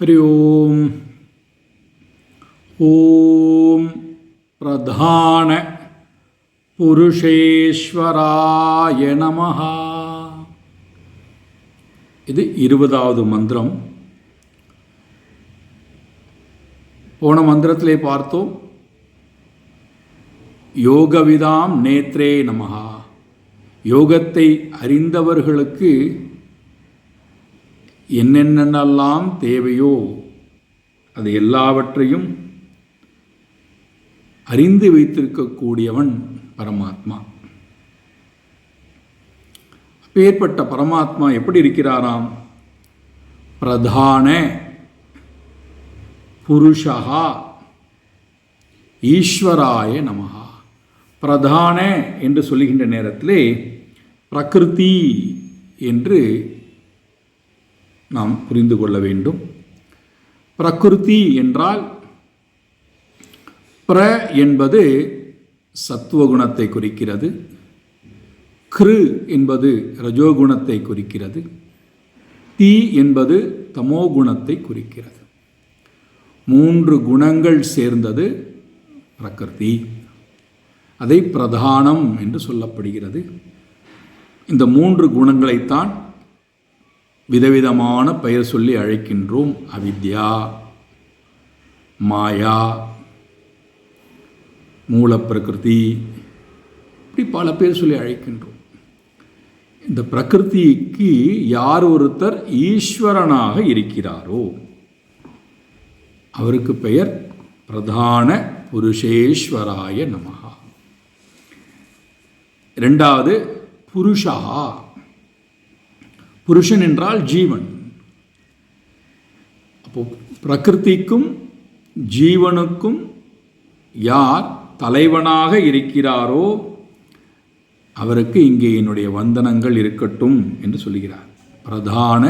हरि ओम ओम प्रधान पुरुषेश्वराय नमः. இது 20வது மந்திரம். போன மந்திரத்திலே பார்த்தோம், யோகவிதாம் நேத்ரே நமஹ. யோகத்தை அறிந்தவர்களுக்கு என்னென்னலாம் தேவையோ அது எல்லாவற்றையும் அறிந்து வைத்திருக்கக்கூடியவன் பரமாத்மா. அப்பேற்பட்ட பரமாத்மா எப்படி இருக்கிறாராம்? பிரதான புருஷா ஈஸ்வராய நமஹா. பிரதான என்று சொல்லுகின்ற நேரத்திலே பிரகிருதி என்று நாம் புரிந்து கொள்ள வேண்டும். பிரகிருதி என்றால் பிர என்பது சத்துவகுணத்தை குறிக்கிறது, கிரு என்பது ரஜோகுணத்தை குறிக்கிறது, தி என்பது தமோகுணத்தை குறிக்கிறது. 3 குணங்கள் சேர்ந்தது பிரகிருதி. அதை பிரதானம் என்று சொல்லப்படுகிறது. இந்த 3 குணங்களைத்தான் விதவிதமான பெயர் சொல்லி அழைக்கின்றோம். அவித்யா, மாயா, மூல பிரகிருதி, இப்படி பல பேர் சொல்லி அழைக்கின்றோம். இந்த பிரகிருதிக்கு யார் ஒருத்தர் ஈஸ்வரனாக இருக்கிறாரோ அவருக்கு பெயர் பிரதான புருஷேஸ்வராய நமஹ. 2வது புருஷா. புருஷன் என்றால் ஜீவன். அப்போ பிரகிருதிக்கும் ஜீவனுக்கும் யார் தலைவனாக இருக்கிறாரோ அவருக்கு இங்கே என்னுடைய வந்தனங்கள் இருக்கட்டும் என்று சொல்கிறார். பிரதான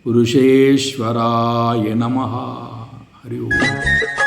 புருஷேஸ்வராய நமஹ. ஹரி ஓம்.